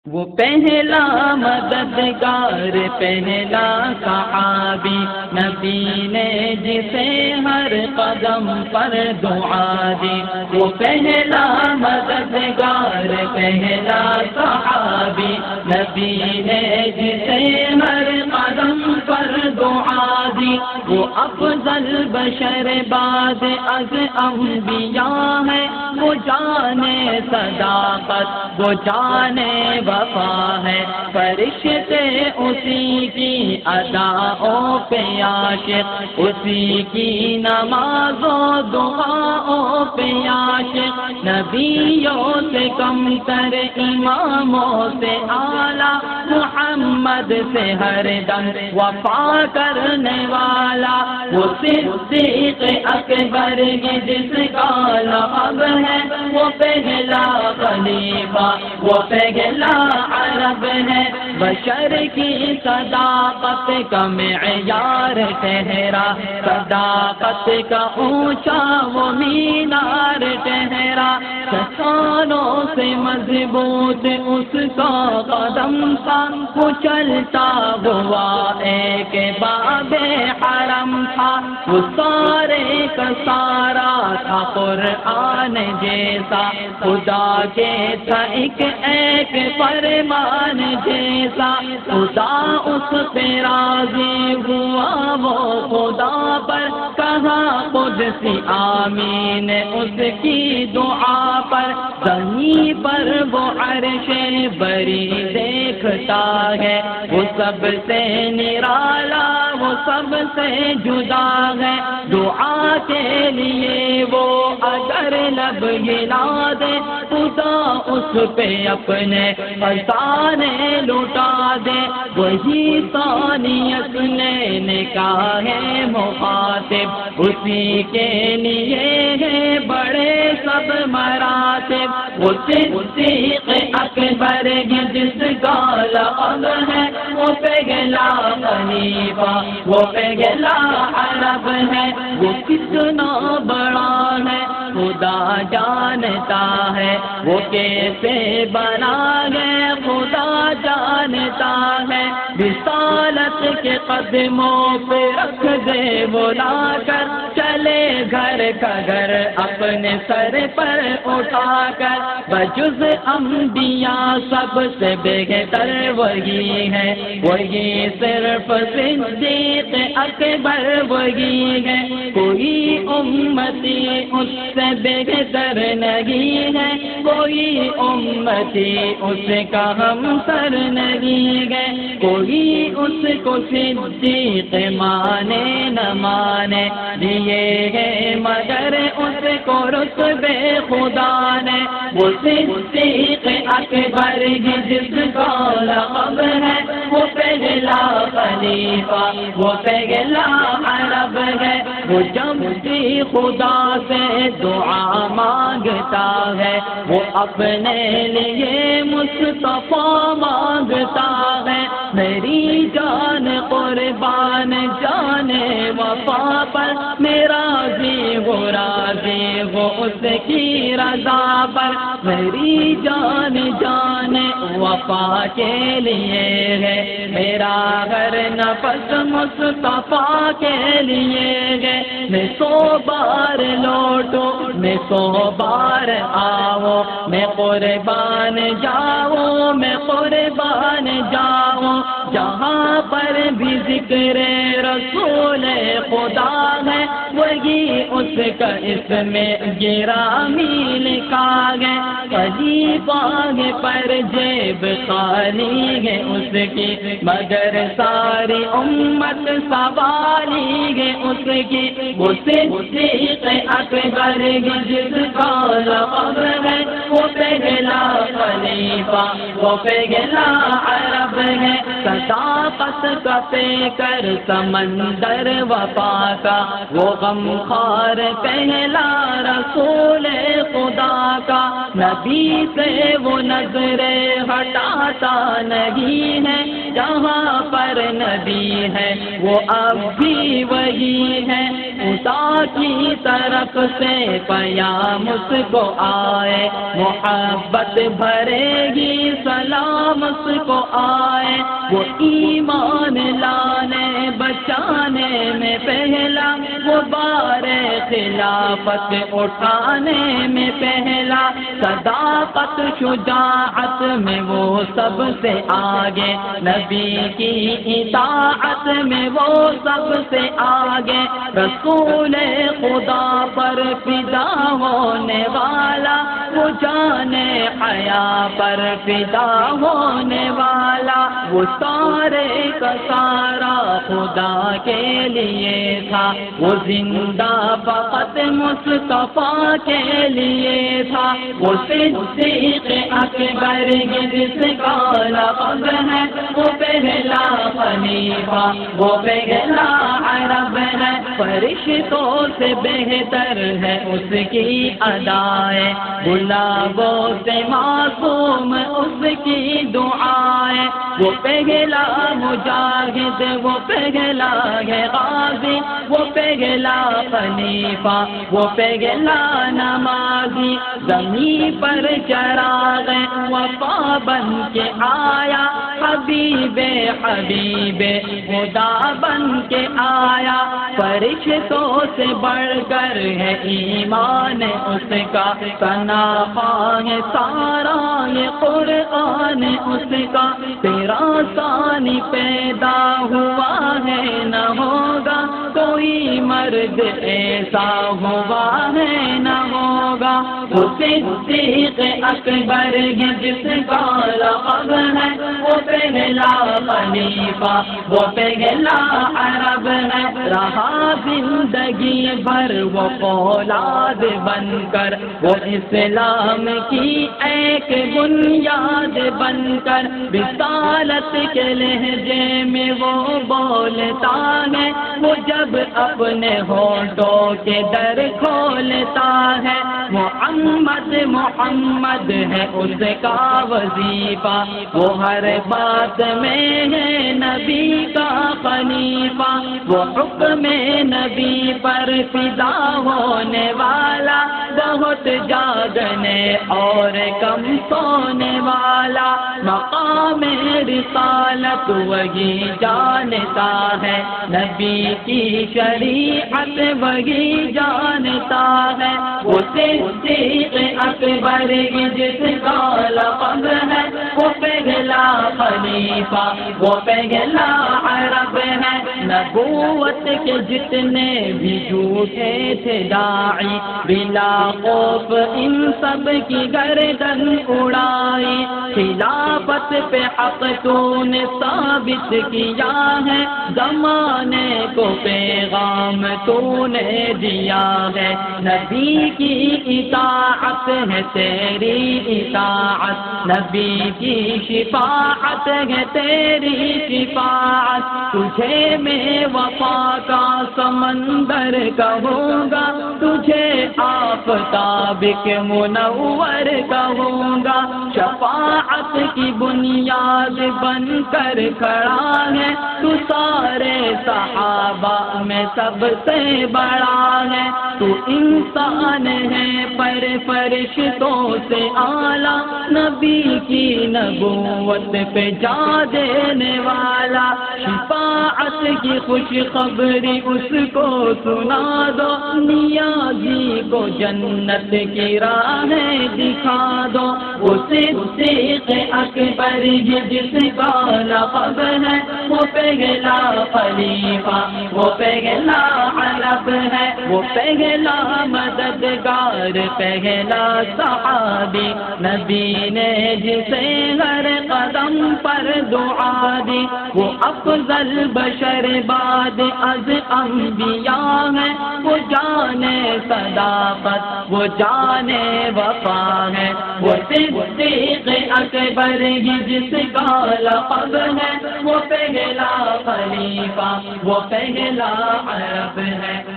وہ پہلا مددگار پہلا صحابی نبی نے جسے ہر قدم پر دعا دی، وہ پہلا مددگار پہلا صحابی نبی نے جسے ہر قدم پر دعا دی، وہ افضل بشر بعد از انبیاء ہے، وہ جانے صداقت وہ جانے وفا ہے، فرشتے اسی کی اداؤں پہ عاشق، اسی کی نماز و دعاؤں پہ عاشق، نبیوں سے کم تر اماموں سے اعلیٰ، محمد سے ہر دم وفا کرنے والا، وہ صدیق اکبر کی جس کا لقب ہے، وہ پہلا خلیفہ وہ پہلا عرب ہے، بشر کی صداقت کا معیار ٹھہرا، صداقت کا اونچا وہ مینار ٹھہرا، چٹانوں سے مضبوط اس کا قدم تھا، وہ چلتا ہوا ایک باب حرم تھا، وہ سارے کا سارا تھا قرآن جیسا، خدا کے تھا ایک فرمان جیسا، خدا اس پہ راضی ہوا، وہ خدا پر کہا قدسی آمین اس کی دعا پر، زمین پر وہ عرش بری دیکھتا ہے، وہ سب سے نرالا وہ سب سے جدا ہے، دعا کے لیے وہ اگر لب گلا دے، خدا اس پہ اپنے خزانے لوٹا دے، وہی ثانیت لینے کا ہے مخاطب، اسی کے لیے ہے بڑے سب مراتب، وہ صدیق اکبر جس کا لقب ہے، وہ پہلا خلیفہ وہ پہلا عرب ہے، وہ کتنا بڑا ہے خدا جانتا ہے، وہ کیسے بنا ہے خدا جانتا ہے، رسالت کے قدموں پہ رکھ دے وہ لا کر، چلے گھر کا گھر اپنے سر پر اٹھا کر، بجز انبیاء سب سے بہتر وہی ہے، وہی صرف صدیق اکبر وہی ہے، کوئی امتی اس سے بہتر نہیں ہے، کوئی امتی اس کا ہمسر نہیں ہے، کوئی اس کو صدیق مانے نہ مانے دیے ہے، مگر اس کو رتبے خدا نے، وہ صدیق اکبر جس کا لقب ہے، وہ پہلا خلیفہ وہ پہلا عرب ہے، وہ جب بھی خدا سے دعا مانگتا ہے، وہ اپنے لیے مصطفیٰ مانگتا ہے، میری جان قربان جانے وفا پر، میرا راضی وہ اس کی رضا پر، میری جان جانے وفا کے لیے ہے، میرا ہر نفس مصطفیٰ کے لیے ہے، میں 100 بار لوٹوں میں 100 بار آؤں، میں قربان جاؤں میں قربان جاؤں، جہاں پر بھی ذکر رسول خدا ہے، وہی اس کا اس میں گرامی لکھا ہے، کبھی باغ پر جیب خالی ہے اس کی، مگر ساری امت سوالی ہے اس کی، وہ صدیق اکبر جس کا لقب ہے، وہ پہلا خلیفہ وہ پہلا عرب ہے، صداقت کا پیکر سمندر وفا کا، وہ غمخوار پہلا رسول خدا کا، نبی سے وہ نظریں ہٹاتا نہیں ہے، جہاں پر نبی ہے وہ اب بھی وہی ہے، خدا کی طرف سے پیام اس کو آئے، محبت بھرے گی سلام بس کو آئے، وہ ایمان لانے بچانے میں پہلا، وہ بار خلافت اٹھانے میں پہلا، صداقت شجاعت میں وہ سب سے آگے، نبی کی اطاعت میں وہ سب سے آگے، رسول خدا پر فدا ہونے والا، وہ جانے حیا پر فدا ہونے والا، وہ سارے کا سارا خدا کے لیے تھا، وہ زندہ فقط مصطفیٰ کے لیے تھا، وہ صدیق اکبر جس کا لقب ہے، وہ پہلا خلیفہ، وہ پہلا عرب ہے، فرشتوں سے بہتر ہے اس کی ادائیں، گلابوں سے معصوم اس کی دعائیں، وہ پہلا مجاہد، وہ پہلا ہے غازی، وہ پہلا خلیفہ، وہ پہلا نمازی، زمین پر چراغ وفا بن کے آیا، حبیب حبیب خدا بن کے آیا، فرشتوں سے بڑھ کر ہے ایمان اس کا، ثنا ہے سارا یہ قرآن اس کا، تیرا ثانی پیدا ہوا ہے نہ ہوگا کوئی مرد ایسا ہوا ہے نہ ہوگا، وہ صدیق اکبر جس کا لقب ہے، وہ پہلا خلیفہ، وہ پہلا عرب ہے، رہا زندگی بھر وہ اولاد بن کر، وہ اسلام کی ایک بنیاد بن کر، رسالت کے لہجے میں وہ بولتا ہے، وہ جب اپنے ہونٹوں کے در کھولتا ہے، محمد محمد ہے اس کا وظیفہ، وہ ہر بات میں ہے نبی کا خلیفہ، وہ حکم نبی پر فدا ہونے والا، بہت جاگنے اور کم سونے والا، مقام رسالت وہی جانتا ہے، نبی کی شریعت وہی جانتا ہے، وہ صدیق اکبر جس کا لقب ہے، وہ پہلا خلیفہ، وہ پہلا عرب ہے، نبوت کے جتنے بھی جھوٹے تھے داعی، بلا خوف ان سب کی گردن اڑائی، خلافت پہ حق تو نے ثابت کیا ہے، زمانے کو پیغام تو نے دیا ہے، نبی کی اطاعت ہے تیری اطاعت، نبی کی شفاعت ہے تیری شفاعت، تجھے میں وفا کا سمندر کہوں گا، تجھے آفتاب کے منور کہوں گا، شفاعت کی بنیاد بن کر کھڑا ہے، تو سارے صحابہ میں سب سے بڑا ہے، تو انسان ہے پر فرشتوں سے اعلیٰ، نبی کی نبوت پہ جا دینے والا، شفاعت کی خوشخبری اس کو سنا دو، نیازی کو جنت کی راہیں دکھا دو، وہ صدیق اکبر جس کا لقب ہے، وہ پہلا خلیفہ، وہ پہلا عرب ہے، وہ پہلا مددگار، پہلا صحابی، نبی نے جسے ہر قدم پر دعا دی، وہ افضل بشر بعد از انبیاء ہے، وہ جانے صداقت، وہ جانے وفا ہے، وہ صدیق اکبر جس کا لقب ہے، وہ پہلا خلیفہ، وہ پہلا عرب ہے۔